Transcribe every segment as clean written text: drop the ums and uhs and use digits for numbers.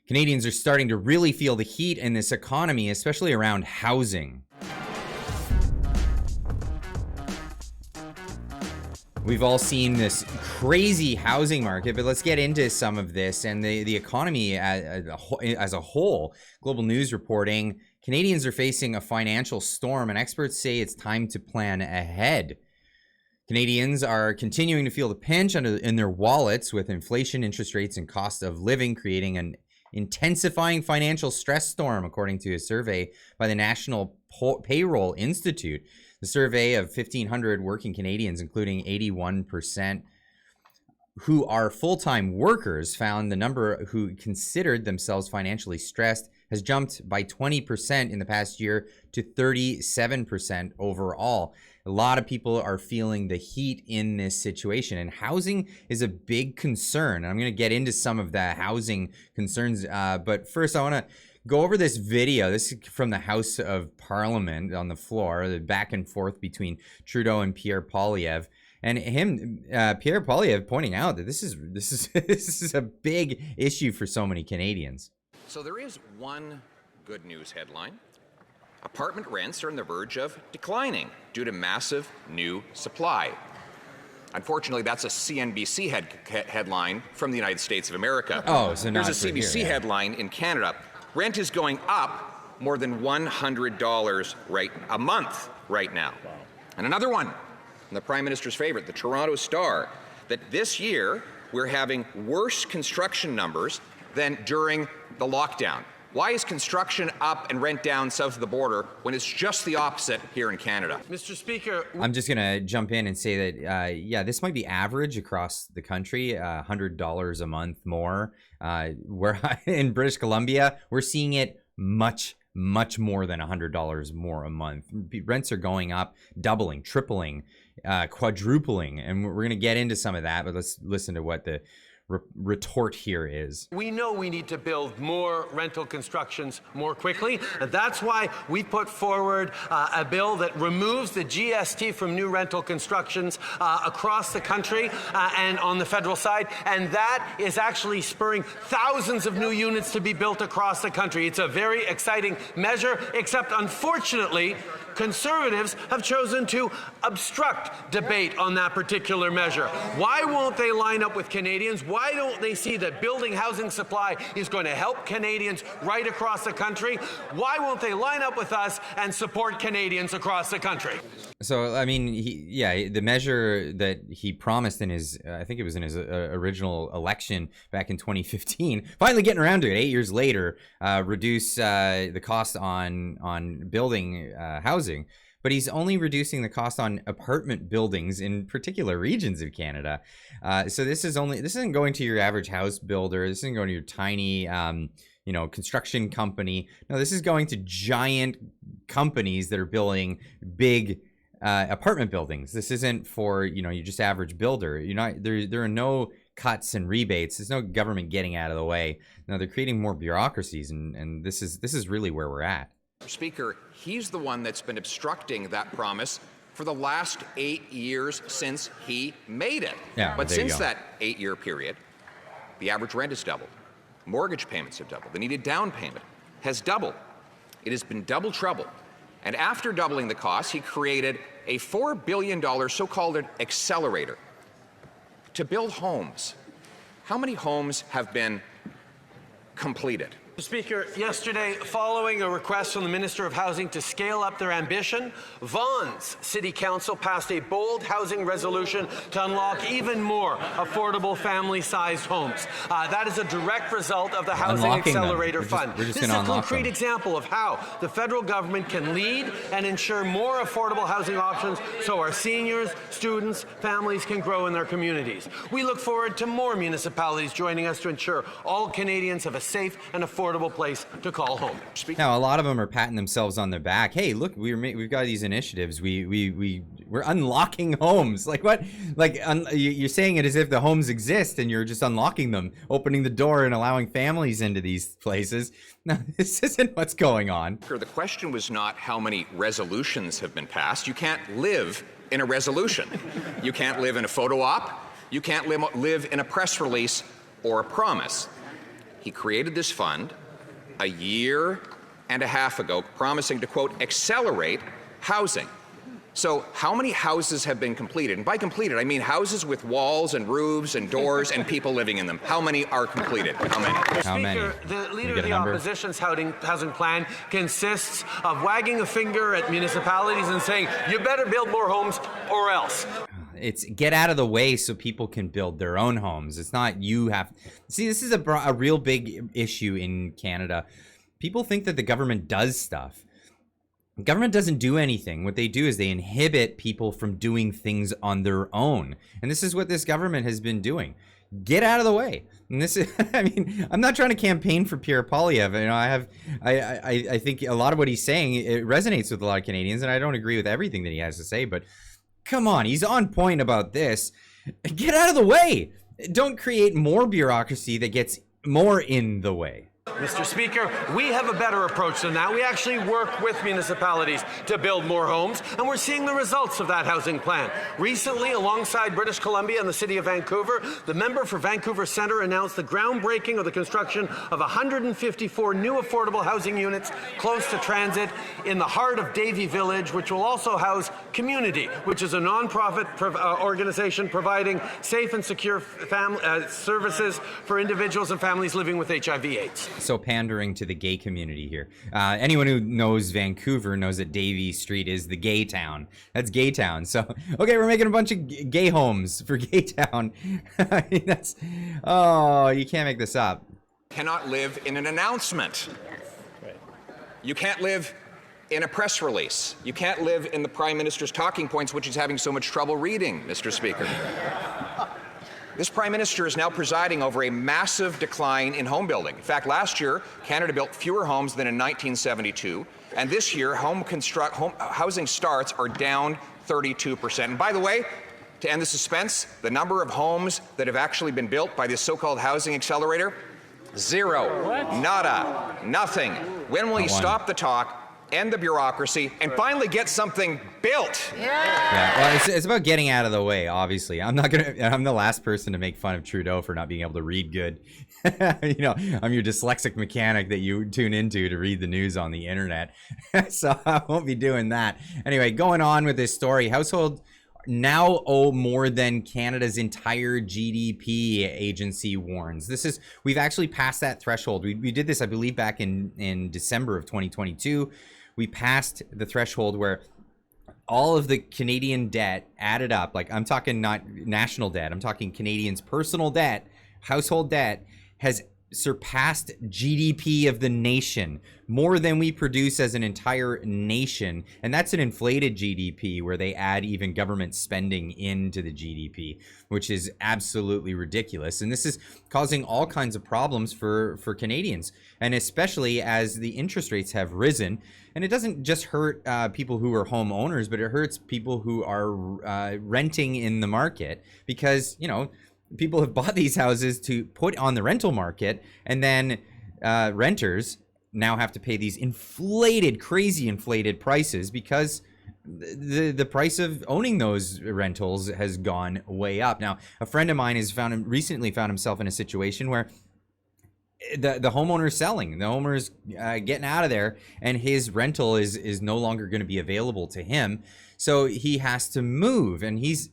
Canadians are starting to really feel the heat in this economy, especially around housing. We've all seen this crazy housing market, but let's get into some of this and the economy as a whole. Global News reporting, Canadians are facing a financial storm, and experts say it's time to plan ahead. Canadians are continuing to feel the pinch in their wallets, with inflation, interest rates, and cost of living creating an intensifying financial stress storm, according to a survey by the National Payroll Institute. The survey of 1,500 working Canadians, including 81% who are full-time workers, found the number who considered themselves financially stressed has jumped by 20% in the past year to 37% overall. A lot of people are feeling the heat in this situation, and housing is a big concern. I'm going to get into some of the housing concerns, but first I want to go over this video. This is from the House of Parliament on the floor, the back and forth between Trudeau and Pierre Poilievre. And Pierre Poilievre pointing out that this is a big issue for so many Canadians. So there is one good news headline. Apartment rents are on the verge of declining due to massive new supply. Unfortunately, that's a CNBC headline from the United States of America. Oh, so not Here's a CBC headline in Canada. Rent is going up more than $100 a month right now. Wow. And another one, and the Prime Minister's favorite, the Toronto Star, that this year we're having worse construction numbers than during the lockdown. Why is construction up and rent down south of the border when it's just the opposite here in Canada? Mr. Speaker, I'm just going to jump in and say that, yeah, this might be average across the country, $100 a month more. We're in British Columbia, we're seeing it much more than $100 more a month. Rents are going up, doubling, tripling, quadrupling, and we're going to get into some of that, but let's listen to what the retort here is. We know we need to build more rental constructions more quickly, and that's why we put forward a bill that removes the GST from new rental constructions across the country and on the federal side, and that is actually spurring thousands of new units to be built across the country. It's a very exciting measure, except unfortunately, Conservatives have chosen to obstruct debate on that particular measure. Why won't they line up with Canadians? Why don't they see that building housing supply is going to help Canadians right across the country? Why won't they line up with us and support Canadians across the country? So, I mean, the measure that he promised in his, I think it was in his original election back in 2015, finally getting around to it 8 years later, reduce the cost on building housing. But he's only reducing the cost on apartment buildings in particular regions of Canada. So this isn't going to your average house builder. This isn't going to your tiny, construction company. No, this is going to giant companies that are building big apartment buildings. This isn't for, your just average builder. There are no cuts and rebates. There's no government getting out of the way. No, they're creating more bureaucracies, and this is really where we're at. Speaker, he's the one that's been obstructing that promise for the last 8 years since he made it. Yeah, but since that 8-year period, the average rent has doubled. Mortgage payments have doubled. The needed down payment has doubled. It has been double trouble. And after doubling the cost, he created a $4 billion so-called accelerator to build homes. How many homes have been completed? Mr. Speaker, yesterday, following a request from the Minister of Housing to scale up their ambition, Vaughan's City Council passed a bold housing resolution to unlock even more affordable family-sized homes. That is a direct result of the Housing Accelerator Fund. This is a concrete example of how the federal government can lead and ensure more affordable housing options so our seniors, students, families can grow in their communities. We look forward to more municipalities joining us to ensure all Canadians have a safe and affordable place to call home. Now, a lot of them are patting themselves on their back. Hey, look, we've got these initiatives. We're unlocking homes. Like what? Like you're saying it as if the homes exist and you're just unlocking them, opening the door and allowing families into these places. No, this isn't what's going on. The question was not how many resolutions have been passed. You can't live in a resolution. You can't live in a photo op. You can't live in a press release or a promise. he created this fund a year and a half ago, promising to, quote, accelerate housing. So how many houses have been completed? And by completed, I mean houses with walls and roofs and doors and people living in them. How many are completed? How many? How many? Speaker, the leader get of a the number? opposition's housing plan consists of wagging a finger at municipalities and saying, you better build more homes or else. It's get out of the way so people can build their own homes. It's not you have. See, this is a real big issue in Canada. People think that the government does stuff. The government doesn't do anything. What they do is they inhibit people from doing things on their own. And this is what this government has been doing. Get out of the way. And this is, I mean, I'm not trying to campaign for Pierre Poilievre. You know, I think a lot of what he's saying, it resonates with a lot of Canadians, and I don't agree with everything that he has to say, but come on, he's on point about this. Get out of the way. Don't create more bureaucracy that gets more in the way. Mr. Speaker, we have a better approach than that. We actually work with municipalities to build more homes, and we're seeing the results of that housing plan. Recently, alongside British Columbia and the City of Vancouver, the member for Vancouver Centre announced the groundbreaking of the construction of 154 new affordable housing units close to transit in the heart of Davie Village, which will also house Community, which is a non-profit organization providing safe and secure services for individuals and families living with HIV/AIDS. So pandering to the gay community here. Anyone who knows Vancouver knows that Davie Street is the gay town. That's gay town. So, okay, we're making a bunch of gay homes for gay town. I mean, that's, oh, you can't make this up. Cannot live in an announcement. You can't live in a press release. You can't live in the Prime Minister's talking points, which he's having so much trouble reading, Mr. Speaker. This Prime Minister is now presiding over a massive decline in home building. In fact, last year, Canada built fewer homes than in 1972, and this year, housing starts are down 32%. And by the way, to end the suspense, the number of homes that have actually been built by this so-called housing accelerator, zero, nada, nothing. When will you stop the talk, end the bureaucracy, and finally get something built? Yeah, well, it's about getting out of the way, obviously. I'm the last person to make fun of Trudeau for not being able to read good. You know, I'm your dyslexic mechanic that you tune into to read the news on the internet. So I won't be doing that. Anyway, going on with this story, household now owe more than Canada's entire GDP, agency warns. We've actually passed that threshold. We did this, I believe, back in December of 2022. We passed the threshold where all of the Canadian debt added up, like I'm talking not national debt, I'm talking Canadians' personal debt, household debt, has surpassed GDP of the nation, more than we produce as an entire nation. And that's an inflated GDP where they add even government spending into the GDP, which is absolutely ridiculous. And this is causing all kinds of problems for Canadians, and especially as the interest rates have risen. And it doesn't just hurt people who are homeowners, but it hurts people who are renting in the market, because, you know, people have bought these houses to put on the rental market, and then renters now have to pay these crazy inflated prices because the price of owning those rentals has gone way up. Now, a friend of mine recently found himself in a situation where the homeowner is selling, the homeowner is getting out of there, and his rental is no longer going to be available to him. So he has to move, and he's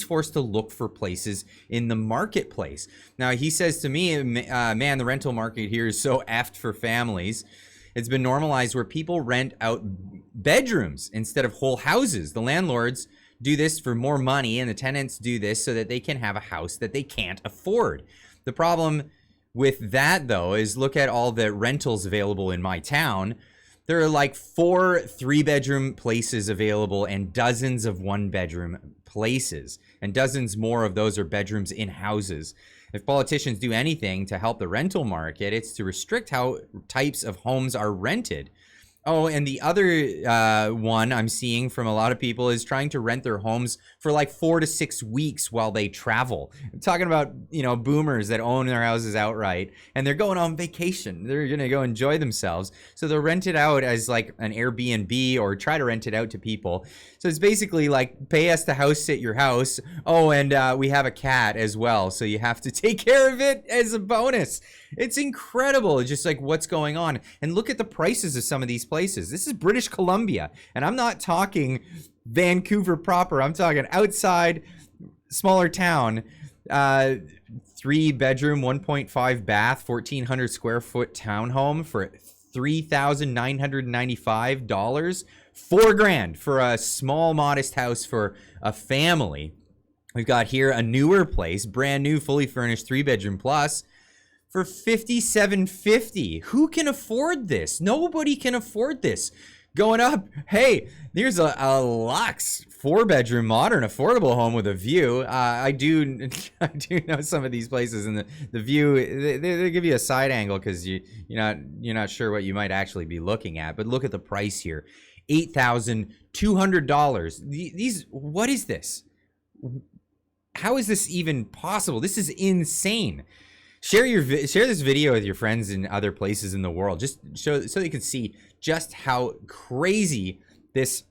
forced to look for places in the marketplace. Now, he says to me, man, the rental market here is so effed for families. It's been normalized where people rent out bedrooms instead of whole houses. The landlords do this for more money, and the tenants do this so that they can have a house that they can't afford. The problem with that, though, is look at all the rentals available in my town. There are like 4 3-bedroom places available and dozens of 1-bedroom places, and dozens more of those are bedrooms in houses. If politicians do anything to help the rental market, it's to restrict how types of homes are rented. Oh, and the other one I'm seeing from a lot of people is trying to rent their homes for like 4 to 6 weeks while they travel. I'm talking about, you know, boomers that own their houses outright, and they're going on vacation. They're going to go enjoy themselves. So they'll rent it out as like an Airbnb or try to rent it out to people. So it's basically like, pay us to house sit your house. Oh, and we have a cat as well, so you have to take care of it as a bonus. It's incredible. It's just like what's going on. And look at the prices of some of these places. This is British Columbia. And I'm not talking Vancouver proper. I'm talking outside, smaller town. 3-bedroom, 1.5 bath, 1,400 square foot townhome for $3,995. $4,000 for a small, modest house for a family. We've got here a newer place, brand new, fully furnished, 3-bedroom plus, for $5,750. Who can afford this? Nobody can afford this. Going up, hey, there's a luxe 4-bedroom modern affordable home with a view. I do know some of these places, and the view, they give you a side angle because you're not sure what you might actually be looking at. But look at the price here, $8,200. These, what is this? How is this even possible? This is insane. Share this video with your friends in other places in the world, just so they can see just how crazy this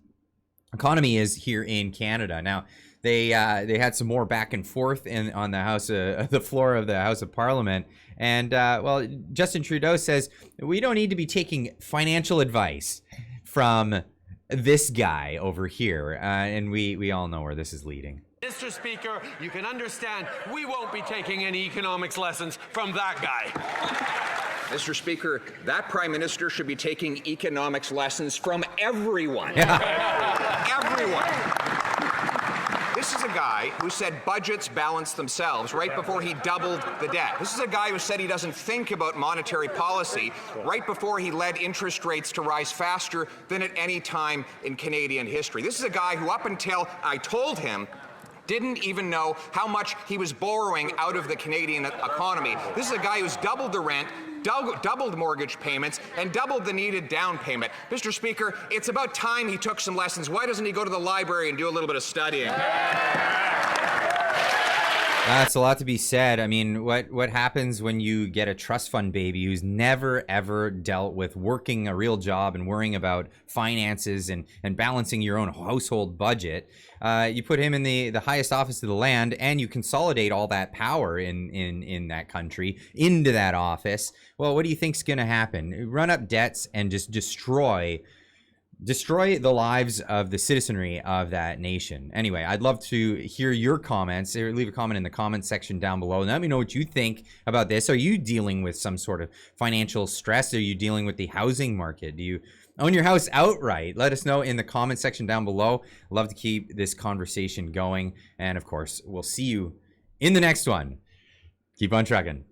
economy is here in Canada. Now, they had some more back and forth on the floor of the House of Parliament, and well, Justin Trudeau says we don't need to be taking financial advice from this guy over here, and we all know where this is leading. Mr. Speaker, you can understand we won't be taking any economics lessons from that guy. Mr. Speaker, that Prime Minister should be taking economics lessons from everyone. Everyone. This is a guy who said budgets balance themselves right before he doubled the debt. This is a guy who said he doesn't think about monetary policy right before he led interest rates to rise faster than at any time in Canadian history. This is a guy who, up until I told him, didn't even know how much he was borrowing out of the Canadian economy. This is a guy who's doubled the rent, doubled mortgage payments, and doubled the needed down payment. Mr. Speaker, it's about time he took some lessons. Why doesn't he go to the library and do a little bit of studying? That's a lot to be said. I mean, what happens when you get a trust fund baby who's never, ever dealt with working a real job and worrying about finances and balancing your own household budget? You put him in the highest office of the land, and you consolidate all that power in that country into that office. Well, what do you think's going to happen? Run up debts and just destroy the lives of the citizenry of that nation. Anyway, I'd love to hear your comments. Leave a comment in the comment section down below. Let me know what you think about this. Are you dealing with some sort of financial stress? Are you dealing with the housing market? Do you own your house outright? Let us know in the comment section down below. Love to keep this conversation going. And of course, we'll see you in the next one. Keep on trucking.